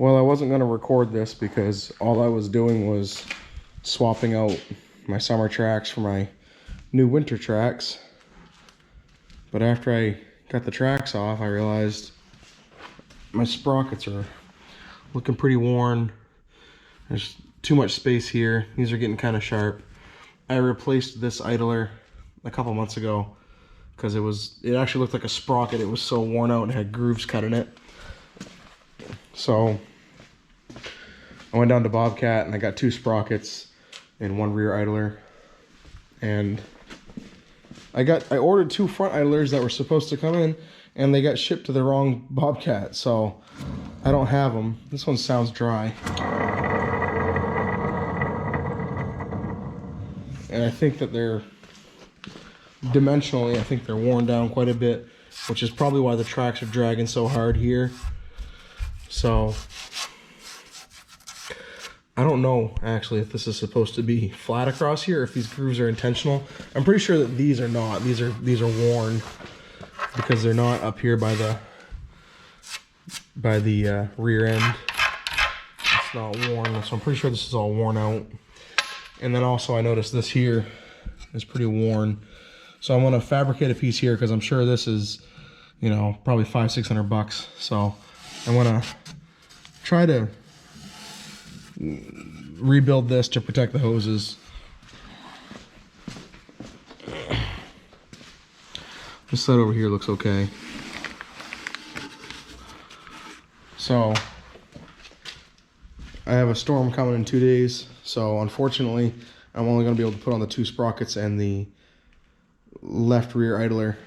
Well, I wasn't going to record this because all I was doing was swapping out my summer tracks for my new winter tracks. But after I got the tracks off, I realized my sprockets are looking pretty worn. There's too much space here. These are getting kind of sharp. I replaced this idler a couple months ago because it actually looked like a sprocket. It was so worn out and had grooves cut in it. So I went down to Bobcat and I got 2 sprockets and 1 rear idler. And I ordered 2 front idlers that were supposed to come in, and they got shipped to the wrong Bobcat, so I don't have them. This one sounds dry. And I think that they're dimensionally, I think they're worn down quite a bit, which is probably why the tracks are dragging so hard here. So I don't know actually if this is supposed to be flat across here, or if these grooves are intentional. I'm pretty sure that these are not. These are worn because they're not up here by the rear end. It's not worn, so I'm pretty sure this is all worn out. And then also I noticed this here is pretty worn. So I'm gonna fabricate a piece here because I'm sure this is, you know, probably $500-600 bucks. So I'm gonna try to rebuild this to protect the hoses. This side over here looks okay. So I have a storm coming in 2 days, so unfortunately I'm only going to be able to put on the 2 sprockets and the left rear idler.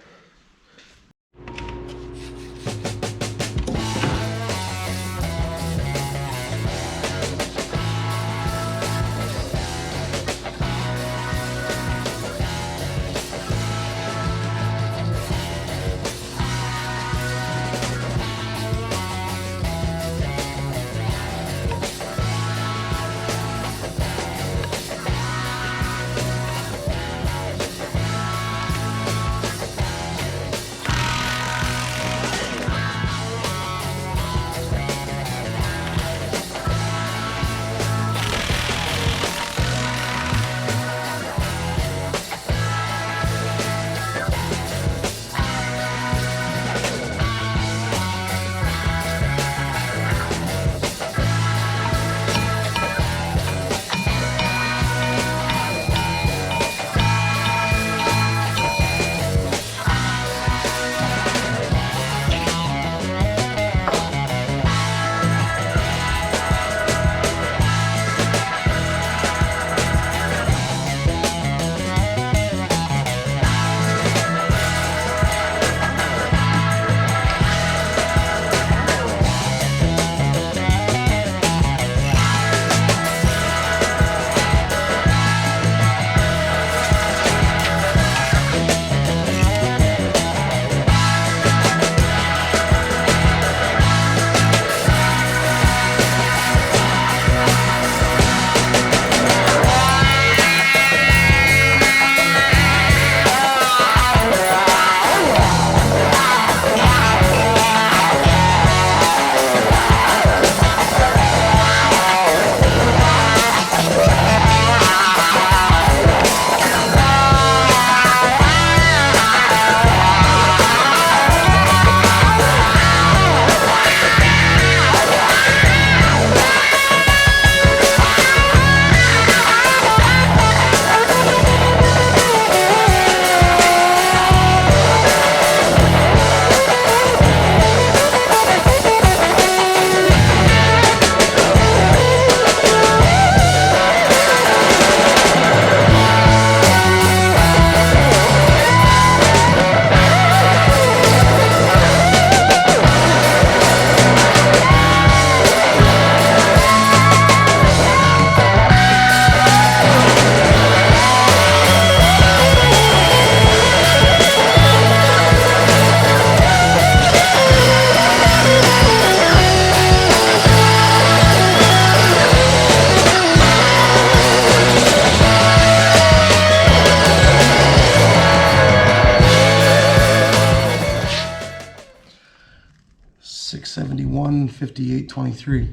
671, 58, 23.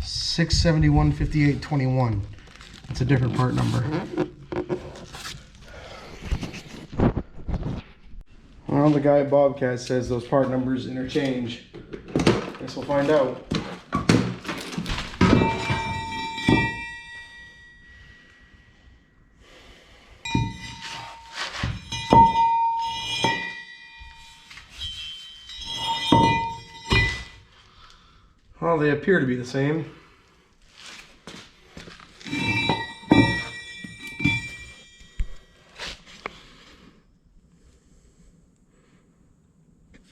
$671.58.21. It's a different part number. Well, the guy at Bobcat says those part numbers interchange. Guess we'll find out. Well, they appear to be the same.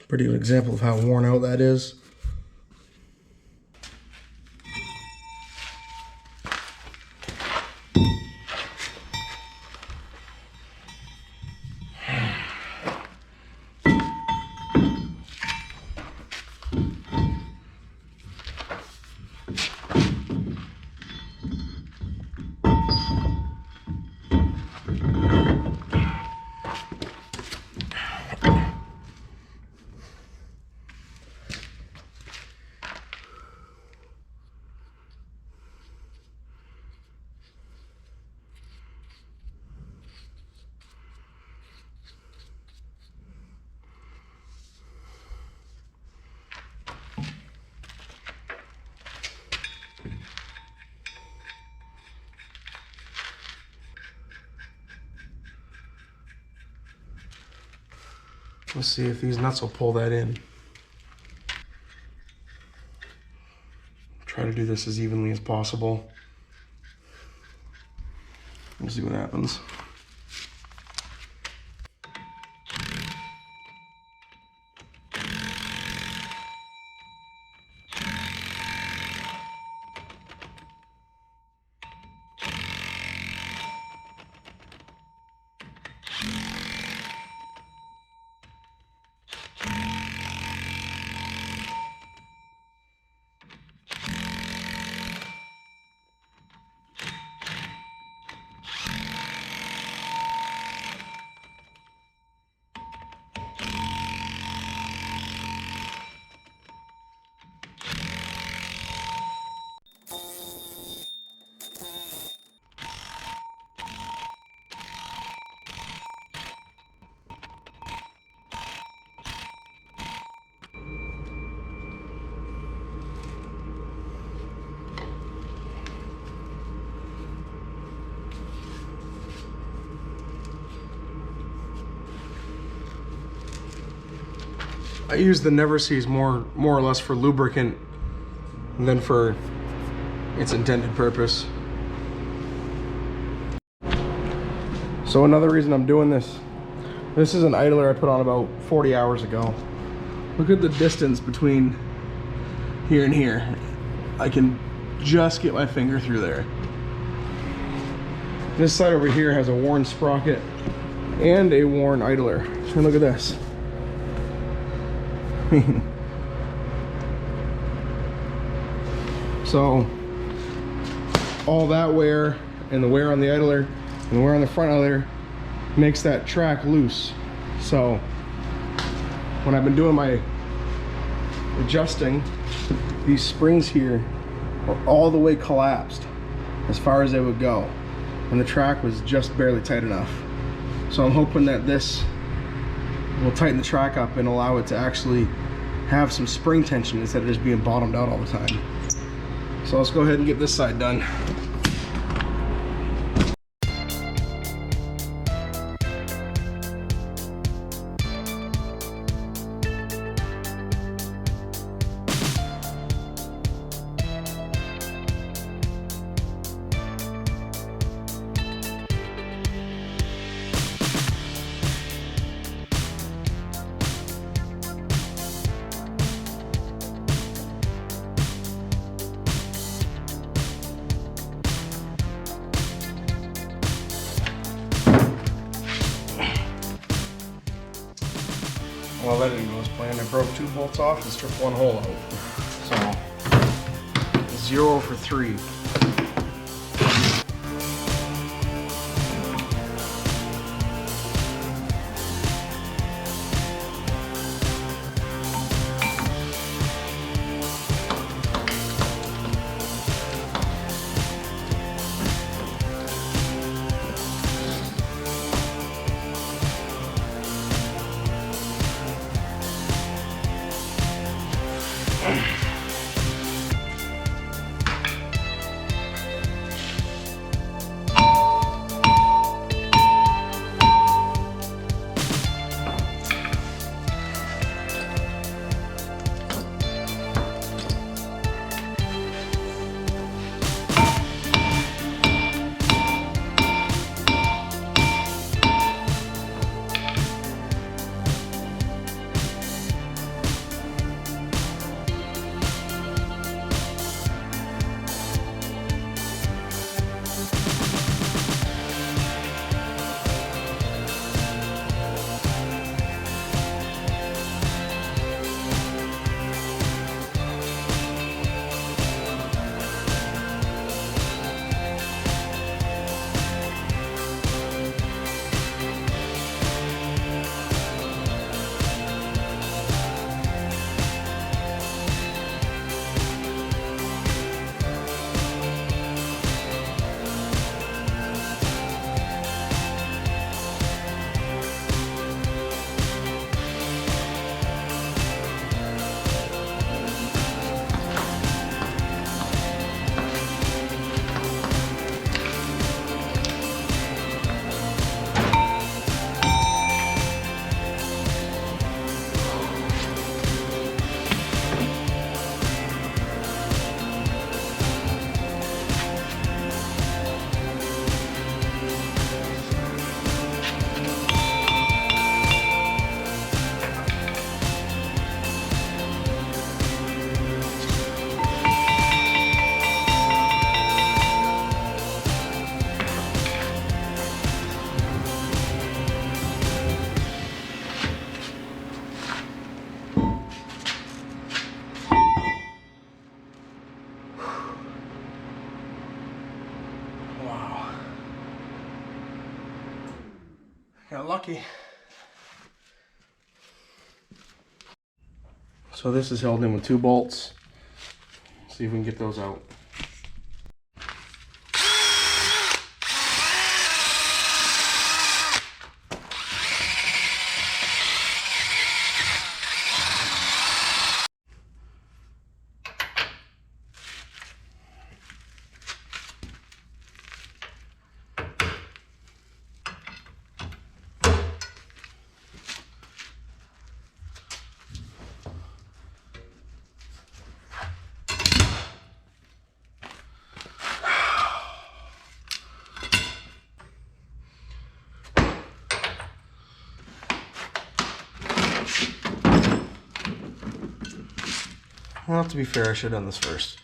Pretty good example of how worn out that is. Let's see if these nuts will pull that in. Try to do this as evenly as possible. We'll see what happens. I use the Never Seas more or less for lubricant than for its intended purpose. So another reason I'm doing this is an idler I put on about 40 hours ago. Look at the distance between here and here. I can just get my finger through there. This side over here has a worn sprocket and a worn idler. So look at this. So all that wear and the wear on the idler and the wear on the front idler makes that track loose. So when I've been doing my adjusting, these springs here are all the way collapsed as far as they would go, and the track was just barely tight enough. So I'm hoping that this will tighten the track up and allow it to actually have some spring tension instead of just being bottomed out all the time. So let's go ahead and get this side done. Well, that didn't go as planned. I broke 2 bolts off and stripped 1 hole out. So 0 for 3. Got lucky. So this is held in with 2 bolts. See if we can get those out. Well, to be fair, I should have done this first.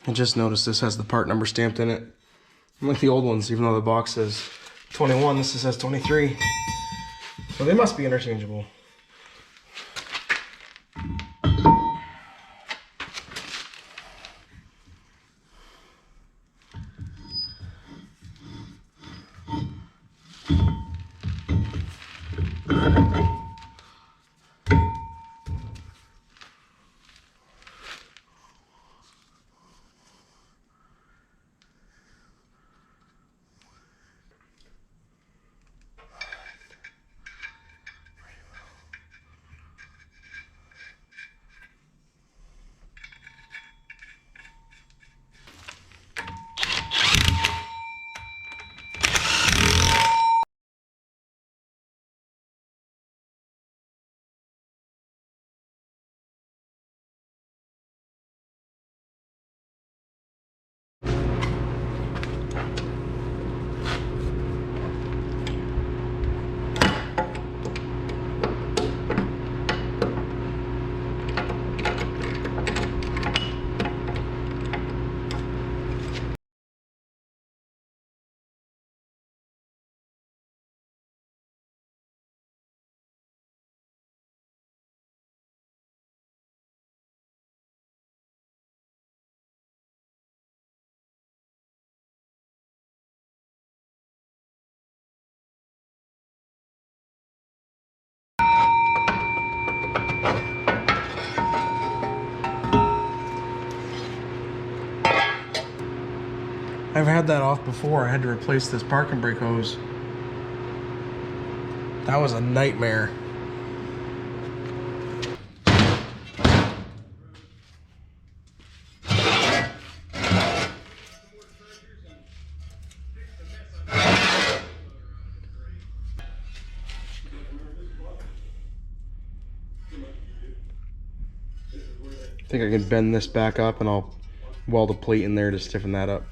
I just noticed this has the part number stamped in it. Unlike the old ones, even though the box says 21, this says 23. So they must be interchangeable. I've had that off before. I had to replace this parking brake hose. That was a nightmare. I think I can bend this back up and I'll weld a plate in there to stiffen that up.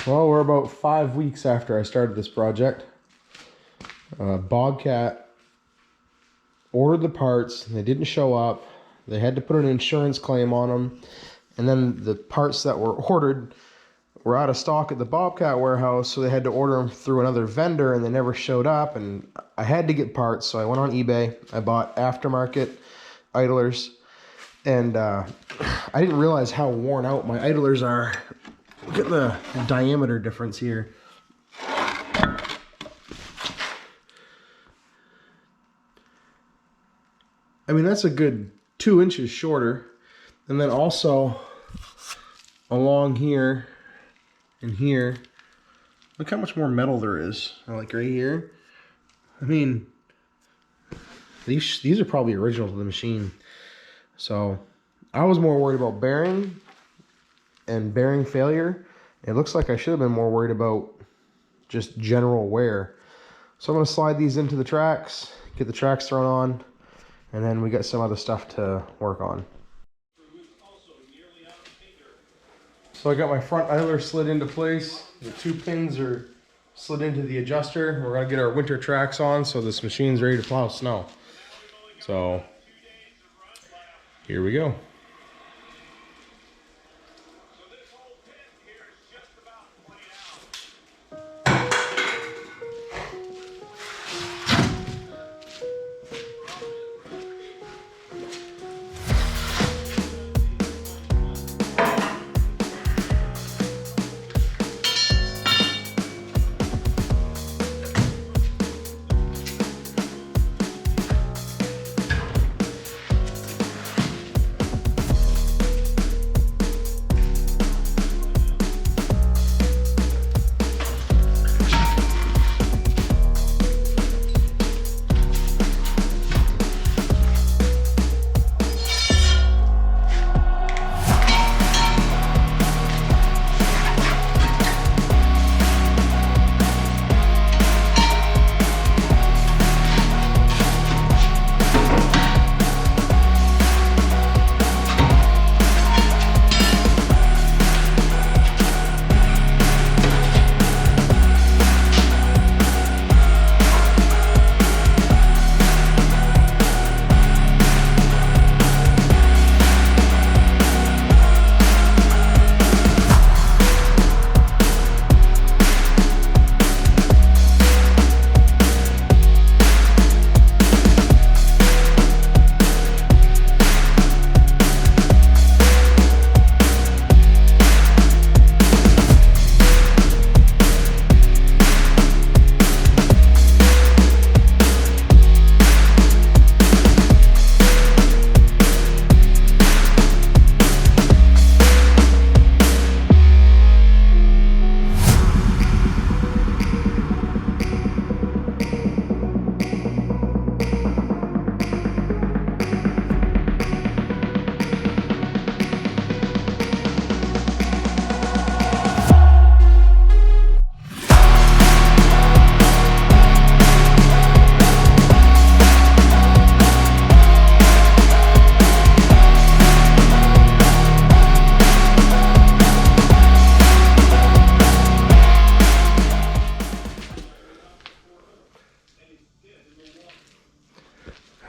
Well, we're about 5 weeks after I started this project. Bobcat ordered the parts, they didn't show up, they had to put an insurance claim on them, and then the parts that were ordered were out of stock at the Bobcat warehouse, so they had to order them through another vendor, and they never showed up, and I had to get parts, so I went on eBay, I bought aftermarket idlers, and I didn't realize how worn out my idlers are. Look at the diameter difference here. I mean, that's a good 2 inches shorter. And then also along here and here, look how much more metal there is. Like right here. I mean, these are probably original to the machine. So I was more worried about bearing and bearing failure. It looks like I should have been more worried about just general wear. So I'm going to slide these into the tracks, get the tracks thrown on, and then we got some other stuff to work on. So I got my front idler slid into place. The 2 pins are slid into the adjuster. We're going to get our winter tracks on so this machine's ready to plow snow. So here we go.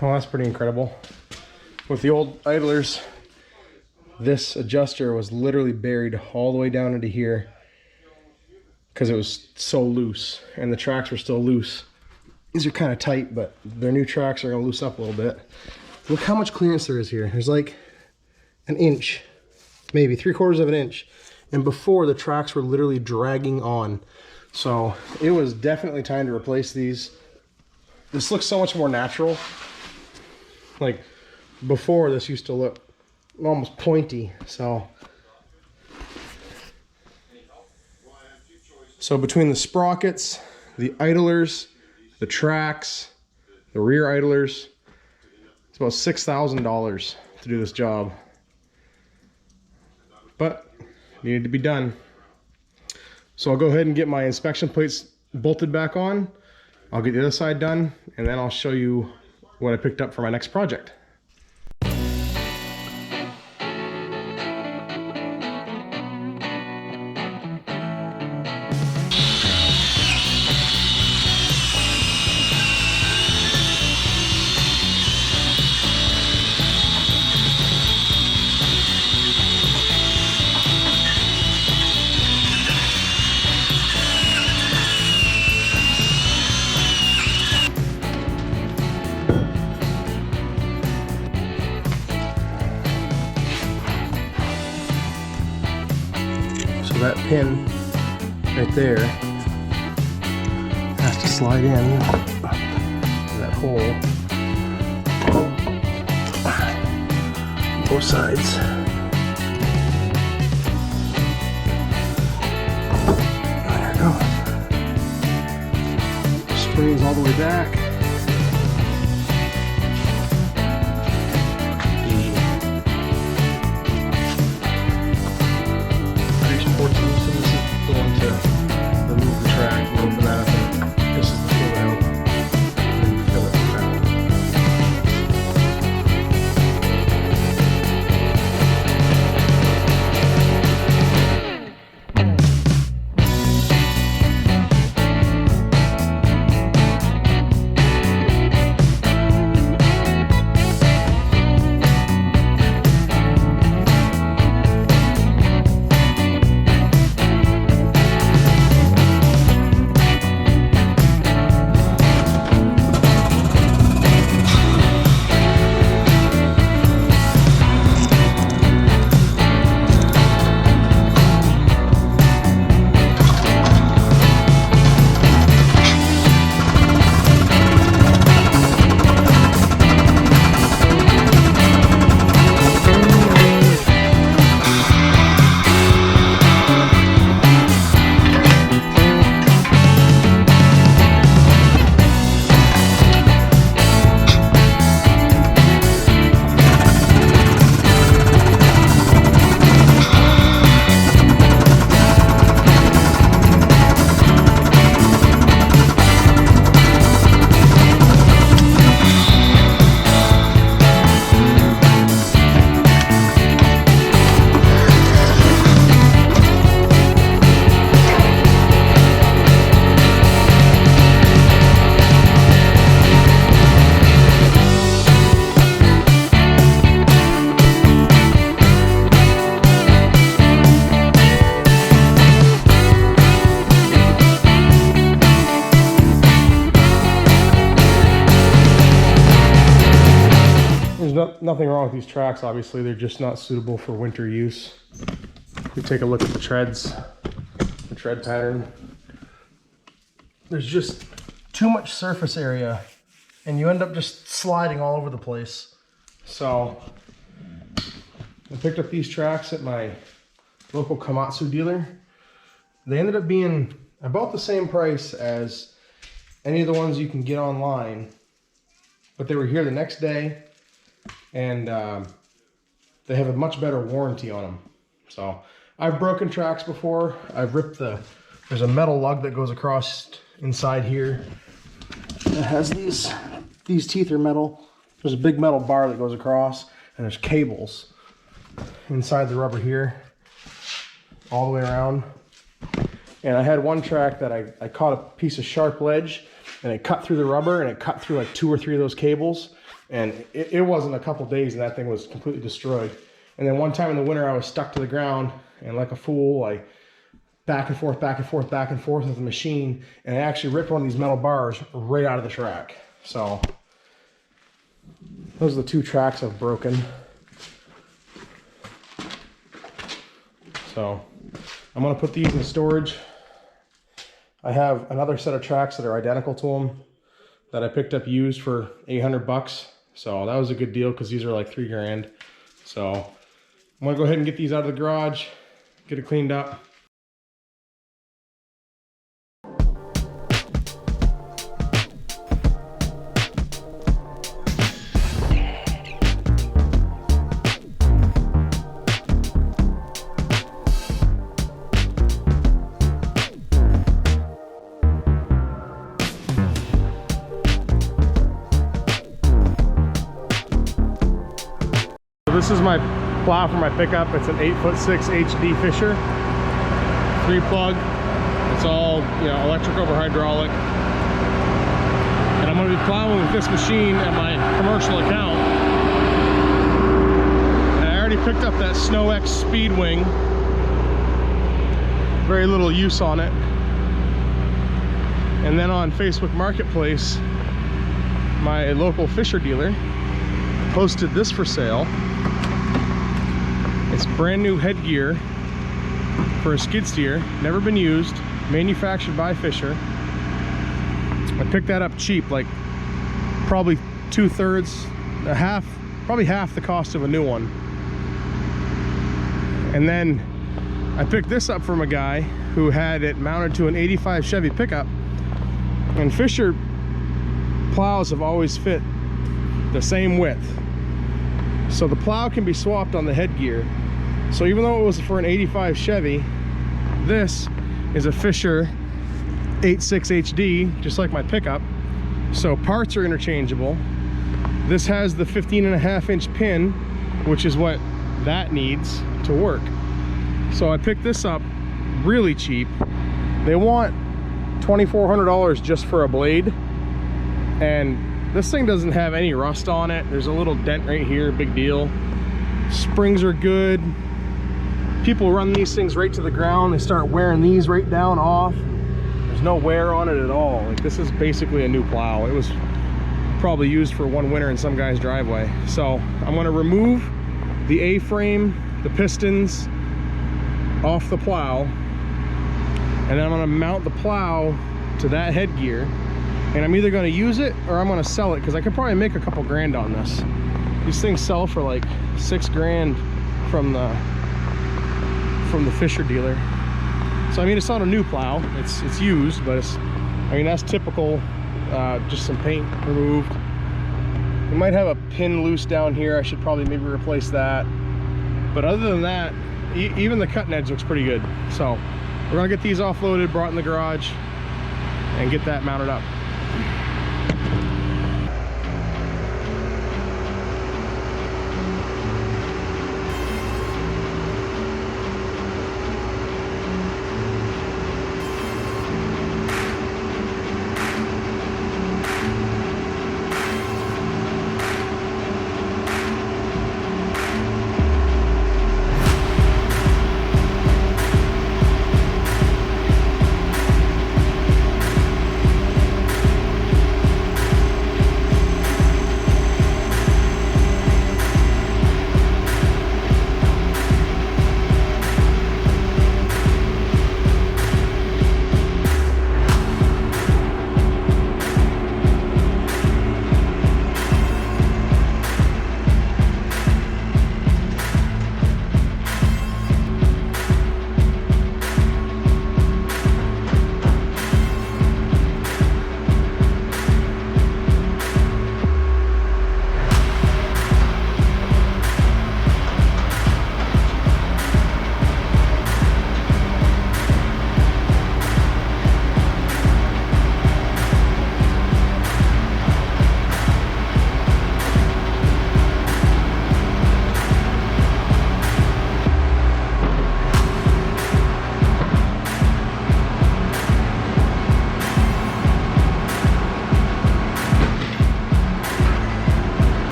Well, that's pretty incredible. With the old idlers, this adjuster was literally buried all the way down into here because it was so loose, and the tracks were still loose. These are kind of tight, but their new tracks are going to loosen up a little bit. Look how much clearance there is here. There's like an inch, maybe 3/4 of an inch. And before, the tracks were literally dragging on. So it was definitely time to replace these. This looks so much more natural. Like before, this used to look almost pointy. So between the sprockets, the idlers, the tracks, the rear idlers, it's about $6,000 to do this job. But it needed to be done. So I'll go ahead and get my inspection plates bolted back on. I'll get the other side done, and then I'll show you what I picked up for my next project. that pin right there has to slide in that hole. Both sides. There it goes. Springs all the way back. Pretty sporty, so this is the one to remove the track and open that up. And this is the fill it out. And then fill it back. Nothing wrong with these tracks, obviously. They're just not suitable for winter use. If we take a look at the treads, the tread pattern, there's just too much surface area and you end up just sliding all over the place. So I picked up these tracks at my local Komatsu dealer. They ended up being about the same price as any of the ones you can get online, but they were here the next day. And they have a much better warranty on them. So I've broken tracks before. I've ripped there's a metal lug that goes across inside here. It has these teeth are metal. There's a big metal bar that goes across, and there's cables inside the rubber here, all the way around. And I had one track that I caught a piece of sharp ledge, and it cut through the rubber, and it cut through like 2 or 3 of those cables. And it wasn't a couple days and that thing was completely destroyed. And then one time in the winter I was stuck to the ground, and like a fool I back and forth with the machine, and I actually ripped one of these metal bars right out of the track. So those are the 2 tracks I've broken. So I'm gonna put these in storage. I have another set of tracks that are identical to them that I picked up used for 800 bucks. So that was a good deal because these are like 3 grand. So I'm gonna go ahead and get these out of the garage, get it cleaned up. This is my plow for my pickup. It's an 8'6" HD Fisher, 3-plug. It's all, you know, electric over hydraulic. And I'm going to be plowing with this machine at my commercial account. And I already picked up that Snow X Speedwing. Very little use on it. And then on Facebook Marketplace, my local Fisher dealer posted this for sale. It's brand new headgear for a skid steer, never been used, manufactured by Fisher. I picked that up cheap, like probably probably half the cost of a new one. And then I picked this up from a guy who had it mounted to an 85 Chevy pickup, and Fisher plows have always fit the same width, so the plow can be swapped on the headgear. So even though it was for an 85 Chevy, this is a Fisher 86 HD, just like my pickup, so parts are interchangeable. This has the 15.5-inch pin, which is what that needs to work. So I picked this up really cheap. They want $2,400 just for a blade, and this thing doesn't have any rust on it. There's a little dent right here, big deal. Springs are good. People run these things right to the ground. They start wearing these right down off. There's no wear on it at all. Like, this is basically a new plow. It was probably used for one winter in some guy's driveway. So I'm going to remove the A-frame, the pistons off the plow, and then I'm going to mount the plow to that headgear, and I'm either going to use it or I'm going to sell it, because I could probably make a couple grand on this. These things sell for like $6 grand from the Fisher dealer. So I mean, it's not a new plow, it's used, but it's, I mean, that's typical. Just some paint removed. We might have a pin loose down here. I should probably maybe replace that, but other than that, even the cutting edge looks pretty good. So we're gonna get these offloaded, brought in the garage, and get that mounted up.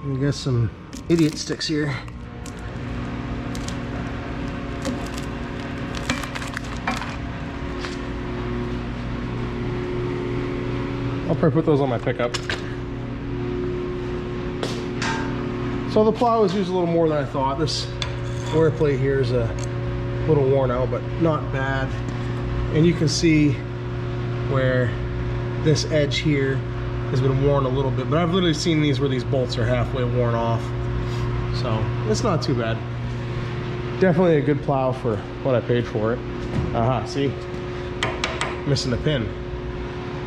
We got some idiot sticks here. I'll probably put those on my pickup. So the plow is used a little more than I thought. This wear plate here is a little worn out, but not bad. And you can see where this edge here has been worn a little bit, but I've literally seen these where these bolts are halfway worn off. So it's not too bad. Definitely a good plow for what I paid for it. Aha, see? Missing a pin.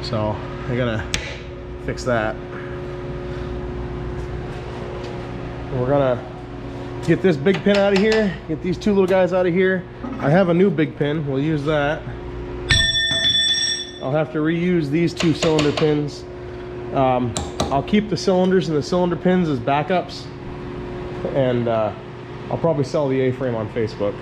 So I gotta fix that. We're gonna get this big pin out of here, get these two little guys out of here. I have a new big pin, we'll use that. I'll have to reuse these two cylinder pins. I'll keep the cylinders and the cylinder pins as backups, and I'll probably sell the A-frame on Facebook.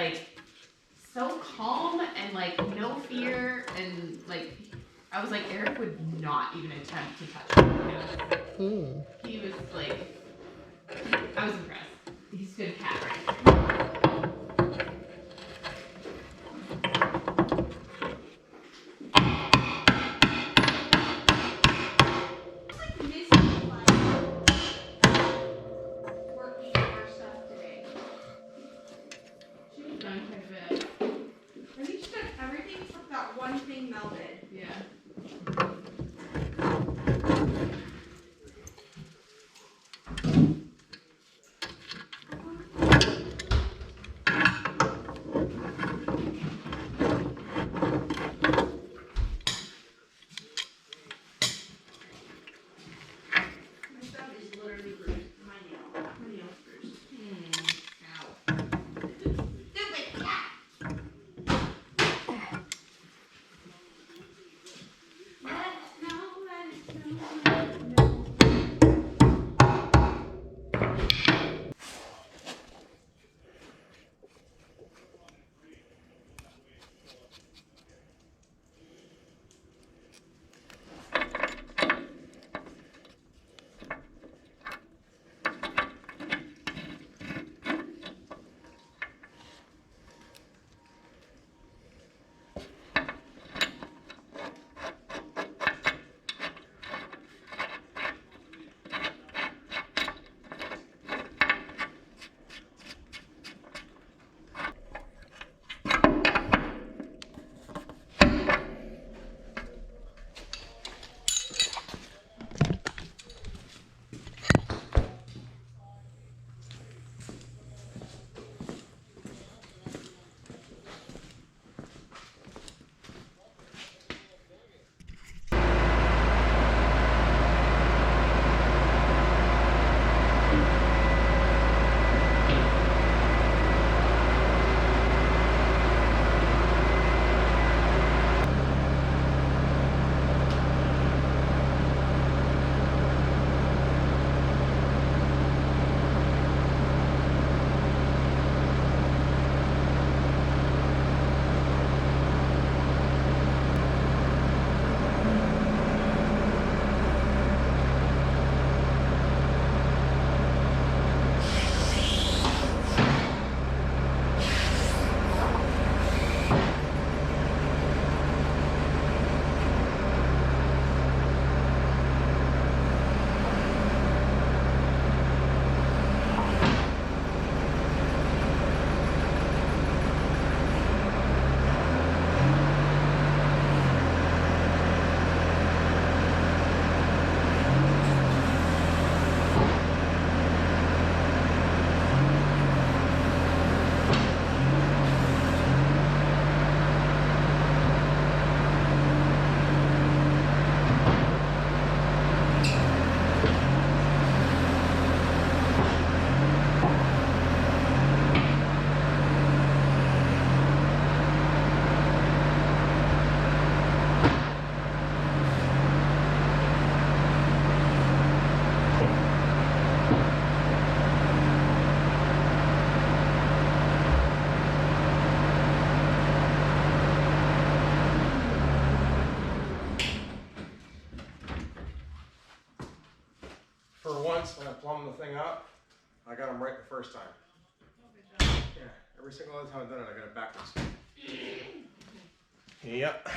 like so calm and like no fear, and like I was like, Eric would not even attempt to touch me. He was like, I was impressed. He's a good cat, right? One thing melted. Yeah. My stuff is literally bruised. My nail's bruised. Ow. Stupid cat! For once, when I plumbed the thing up, I got them right the first time. Yeah, every single other time I've done it, I got it backwards. Yep.